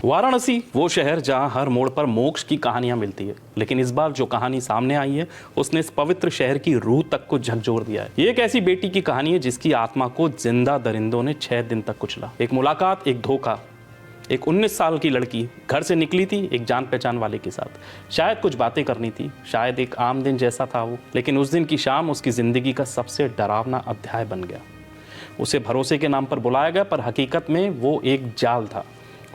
वाराणसी वो शहर जहां हर मोड़ पर मोक्ष की कहानियां मिलती है, लेकिन इस बार जो कहानी सामने आई है उसने इस पवित्र शहर की रूह तक को झकझोर दिया है। ये एक ऐसी बेटी की कहानी है जिसकी आत्मा को जिंदा दरिंदों ने 6 दिन तक कुचला। एक मुलाकात, एक धोखा। एक 19 साल की लड़की घर से निकली थी एक जान पहचान वाले के साथ। शायद कुछ बातें करनी थी, शायद एक आम दिन जैसा था वो, लेकिन उस दिन की शाम उसकी जिंदगी का सबसे डरावना अध्याय बन गया। उसे भरोसे के नाम पर बुलाया गया, पर हकीकत में वो एक जाल था।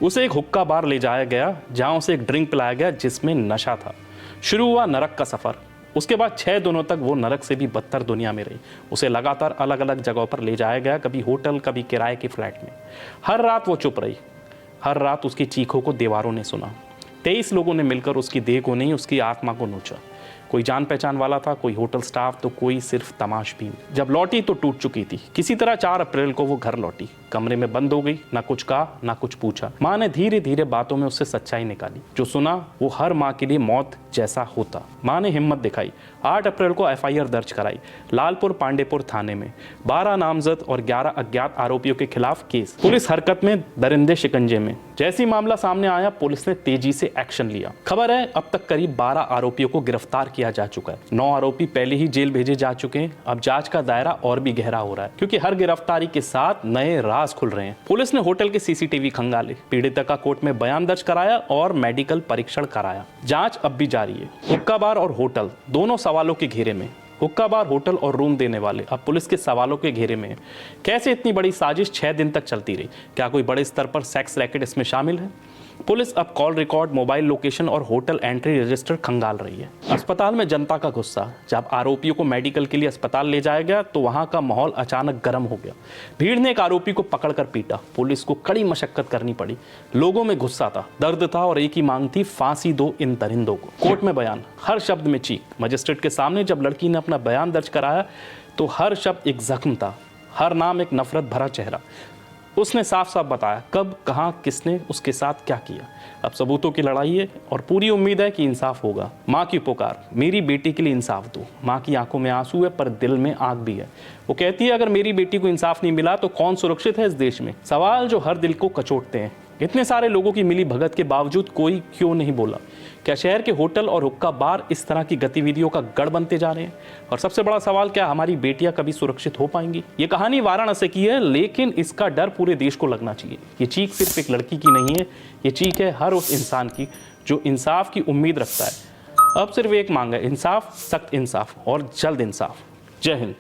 उसे एक हुक्का बार ले जाया गया जहां उसे एक ड्रिंक पिलाया गया जिसमें नशा था। शुरू हुआ नरक का सफ़र। उसके बाद 6 दिनों तक वो नरक से भी बदतर दुनिया में रही। उसे लगातार अलग अलग जगहों पर ले जाया गया, कभी होटल, कभी किराए के फ्लैट में। हर रात वो चुप रही। हर रात उसकी चीखों को दीवारों ने सुना। 23 लोगों ने मिलकर उसकी देह को नहीं, उसकी आत्मा को नोचा। कोई जान पहचान वाला था, कोई होटल स्टाफ, तो कोई सिर्फ तमाशबीन। जब लौटी तो टूट चुकी थी। किसी तरह 4 अप्रैल को वो घर लौटी। कमरे में बंद हो गई, ना कुछ कहा ना कुछ पूछा। माँ ने धीरे धीरे बातों में उससे सच्चाई निकाली। जो सुना वो हर माँ के लिए मौत जैसा होता। माँ ने हिम्मत दिखाई। 8 अप्रैल को FIR दर्ज कराई लालपुर पांडेपुर थाने में। 12 नामजद और 11 अज्ञात आरोपियों के खिलाफ केस। पुलिस हरकत में, दरिंदे शिकंजे में। जैसे ही मामला सामने आया पुलिस ने तेजी से एक्शन लिया। खबर है अब तक करीब 12 आरोपियों को गिरफ्तार किया जा चुका है। 9 आरोपी पहले ही जेल भेजे जा चुके हैं। अब जांच का दायरा और भी गहरा हो रहा है, क्योंकि हर गिरफ्तारी के साथ नए राज खुल रहे हैं। पुलिस ने होटल के CCTV खंगाले, पीड़िता का कोर्ट में बयान दर्ज कराया और मेडिकल परीक्षण कराया। जांच अब भी जारी है। हुक्का बार और होटल दोनों सवालों के घेरे में। हुक्का बार, होटल और रूम देने वाले अब पुलिस के सवालों के घेरे में है। कैसे इतनी बड़ी साजिश 6 दिन तक चलती रही? क्या कोई बड़े स्तर पर सेक्स रैकेट इसमें शामिल है? पुलिस अब कॉल रिकॉर्ड, मोबाइल लोकेशन और होटल एंट्री रजिस्टर खंगाल रही है। अस्पताल में जनता का गुस्सा। जब आरोपियों को मेडिकल के लिए अस्पताल ले जाया गया तो वहां का माहौल अचानक गर्म हो गया। भीड़ ने एक आरोपी को पकड़कर पीटा। पुलिस को कड़ी मशक्कत करनी पड़ी। लोगों में गुस्सा था, दर्द था और एक ही मांग थी, फांसी दो इन दरिंदों को। कोर्ट में बयान, हर शब्द में चीख। मजिस्ट्रेट के सामने जब लड़की ने अपना बयान दर्ज कराया तो हर शब्द एक जख्म था, हर नाम एक नफरत भरा चेहरा। उसने साफ साफ बताया कब, कहां, किसने उसके साथ क्या किया। अब सबूतों की लड़ाई है और पूरी उम्मीद है कि इंसाफ होगा। माँ की पुकार, मेरी बेटी के लिए इंसाफ दो। माँ की आंखों में आंसू है पर दिल में आग भी है। वो कहती है अगर मेरी बेटी को इंसाफ नहीं मिला तो कौन सुरक्षित है इस देश में? सवाल जो हर दिल को कचोटते हैं। इतने सारे लोगों की मिली भगत के बावजूद कोई क्यों नहीं बोला? क्या शहर के होटल और हुक्का बार इस तरह की गतिविधियों का गढ़ बनते जा रहे हैं? और सबसे बड़ा सवाल, क्या हमारी बेटियां कभी सुरक्षित हो पाएंगी? ये कहानी वाराणसी की है, लेकिन इसका डर पूरे देश को लगना चाहिए। ये चीख सिर्फ एक लड़की की नहीं है, ये चीख है हर उस इंसान की जो इंसाफ की उम्मीद रखता है। अब सिर्फ एक मांग है, इंसाफ, सख्त इंसाफ और जल्द इंसाफ। जय हिंद।